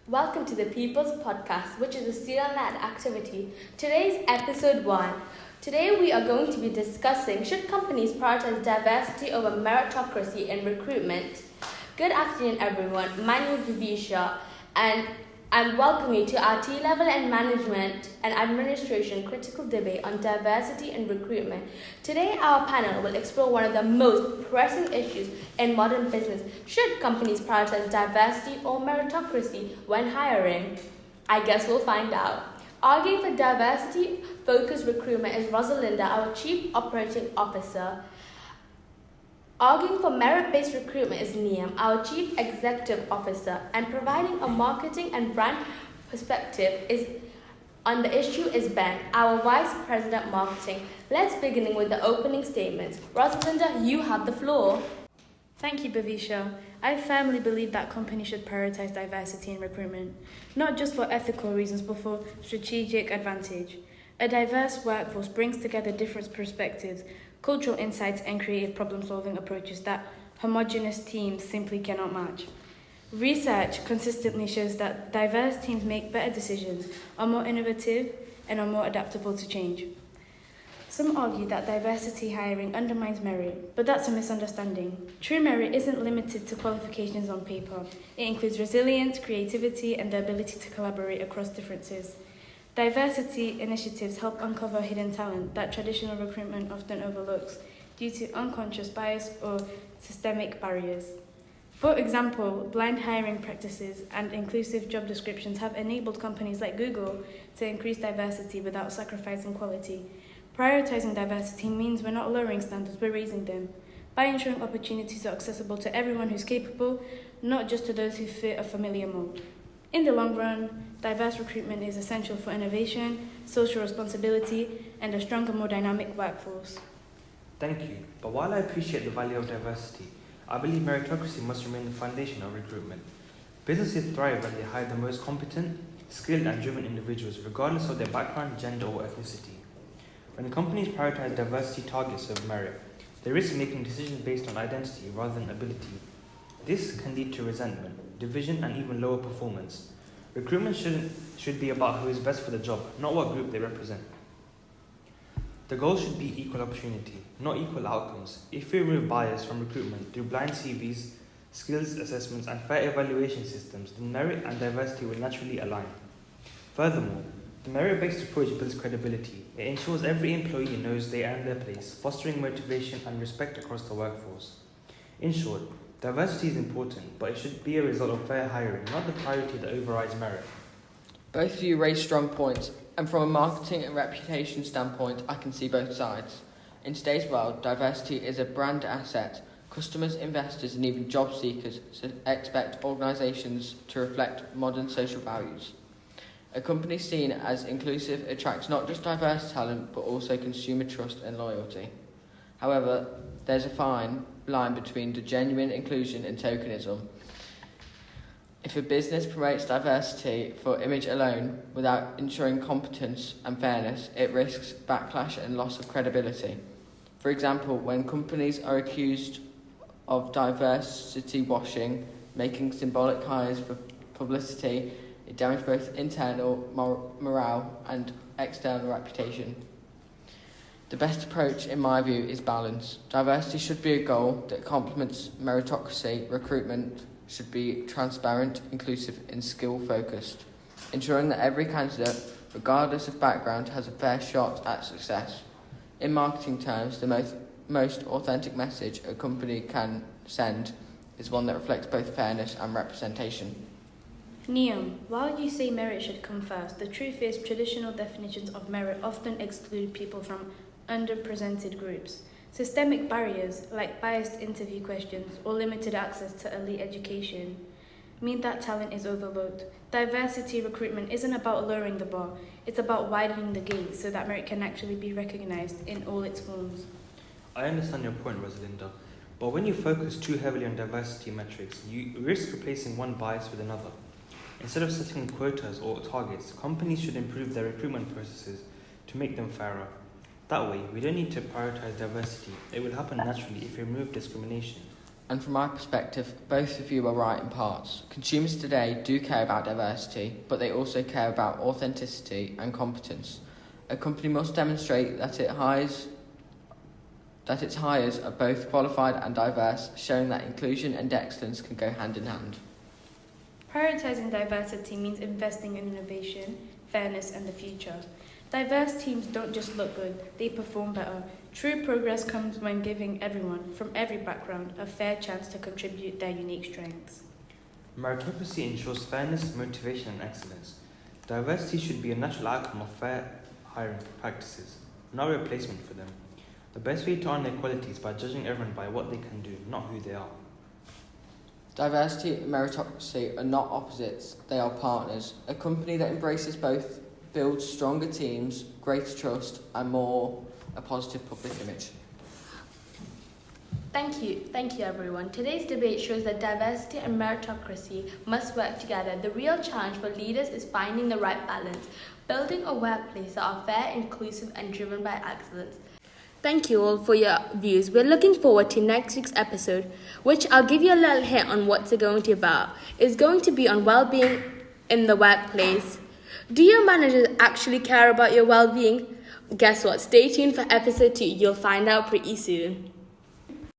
Welcome to the People's Podcast, which is a student-led activity. Today's episode 1. Today we are going to be discussing should companies prioritize diversity over meritocracy in recruitment. Good afternoon, everyone. My name is Bhavisha, and I welcome you to our T-Level and Management and Administration critical debate on diversity in recruitment. Today, our panel will explore one of the most pressing issues in modern business. Should companies prioritize diversity or meritocracy when hiring? I guess we'll find out. Arguing for diversity-focused recruitment is Rosalinda, our Chief Operating Officer. Arguing for merit-based recruitment is Niyam, our Chief Executive Officer, and providing a marketing and brand perspective on the issue is Ben, our Vice President Marketing. Let's begin with the opening statements. Rosalinda, you have the floor. Thank you, Bhavisha. I firmly believe that companies should prioritize diversity in recruitment, not just for ethical reasons, but for strategic advantage. A diverse workforce brings together different perspectives, cultural insights, and creative problem-solving approaches that homogeneous teams simply cannot match. Research consistently shows that diverse teams make better decisions, are more innovative, and are more adaptable to change. Some argue that diversity hiring undermines merit, but that's a misunderstanding. True merit isn't limited to qualifications on paper. It includes resilience, creativity, and the ability to collaborate across differences. Diversity initiatives help uncover hidden talent that traditional recruitment often overlooks due to unconscious bias or systemic barriers. For example, blind hiring practices and inclusive job descriptions have enabled companies like Google to increase diversity without sacrificing quality. Prioritizing diversity means we're not lowering standards, we're raising them. By ensuring opportunities are accessible to everyone who's capable, not just to those who fit a familiar mold. In the long run, diverse recruitment is essential for innovation, social responsibility, and a stronger, more dynamic workforce. Thank you. But while I appreciate the value of diversity, I believe meritocracy must remain the foundation of recruitment. Businesses thrive when they hire the most competent, skilled, and driven individuals, regardless of their background, gender, or ethnicity. When companies prioritize diversity targets over merit, they risk making decisions based on identity rather than ability. This can lead to resentment, division, and even lower performance. Recruitment should be about who is best for the job, not what group they represent. The goal should be equal opportunity, not equal outcomes. If we remove bias from recruitment through blind CVs, skills assessments, and fair evaluation systems, then merit and diversity will naturally align. Furthermore, the merit-based approach builds credibility. It ensures every employee knows they earn their place, fostering motivation and respect across the workforce. In short, diversity is important, but it should be a result of fair hiring, not the priority that overrides merit. Both of you raise strong points, and from a marketing and reputation standpoint, I can see both sides. In today's world, diversity is a brand asset. Customers, investors, and even job seekers expect organisations to reflect modern social values. A company seen as inclusive attracts not just diverse talent, but also consumer trust and loyalty. However, there's a fine line between the genuine inclusion and tokenism. If a business promotes diversity for image alone without ensuring competence and fairness, it risks backlash and loss of credibility. For example, when companies are accused of diversity washing, making symbolic hires for publicity, it damages both internal morale and external reputation. The best approach, in my view, is balance. Diversity should be a goal that complements meritocracy. Recruitment should be transparent, inclusive, and skill-focused, ensuring that every candidate, regardless of background, has a fair shot at success. In marketing terms, the most authentic message a company can send is one that reflects both fairness and representation. Niyam, while you say merit should come first, the truth is traditional definitions of merit often exclude people from underrepresented groups. Systemic barriers, like biased interview questions or limited access to elite education, mean that talent is overlooked. Diversity recruitment isn't about lowering the bar, it's about widening the gate so that merit can actually be recognised in all its forms. I understand your point, Rosalinda, but when you focus too heavily on diversity metrics, you risk replacing one bias with another. Instead of setting quotas or targets, companies should improve their recruitment processes to make them fairer. That way, we don't need to prioritize diversity. It will happen naturally if we remove discrimination. And from my perspective, both of you are right in parts. Consumers today do care about diversity, but they also care about authenticity and competence. A company must demonstrate that its hires are both qualified and diverse, showing that inclusion and excellence can go hand in hand. Prioritising diversity means investing in innovation, fairness and the future. Diverse teams don't just look good, they perform better. True progress comes when giving everyone, from every background, a fair chance to contribute their unique strengths. Meritocracy ensures fairness, motivation, and excellence. Diversity should be a natural outcome of fair hiring practices, not a replacement for them. The best way to honor equality is by judging everyone by what they can do, not who they are. Diversity and meritocracy are not opposites, they are partners. A company that embraces both builds stronger teams, greater trust, and a positive public image. Thank you everyone. Today's debate shows that diversity and meritocracy must work together. The real challenge for leaders is finding the right balance, building a workplace that are fair, inclusive and driven by excellence. Thank you all for your views. We're looking forward to next week's episode, which I'll give you a little hint on what's it going to be about. It's going to be on well-being in the workplace. Do your managers actually care about your well-being? Guess what? Stay tuned for episode 2. You'll find out pretty soon.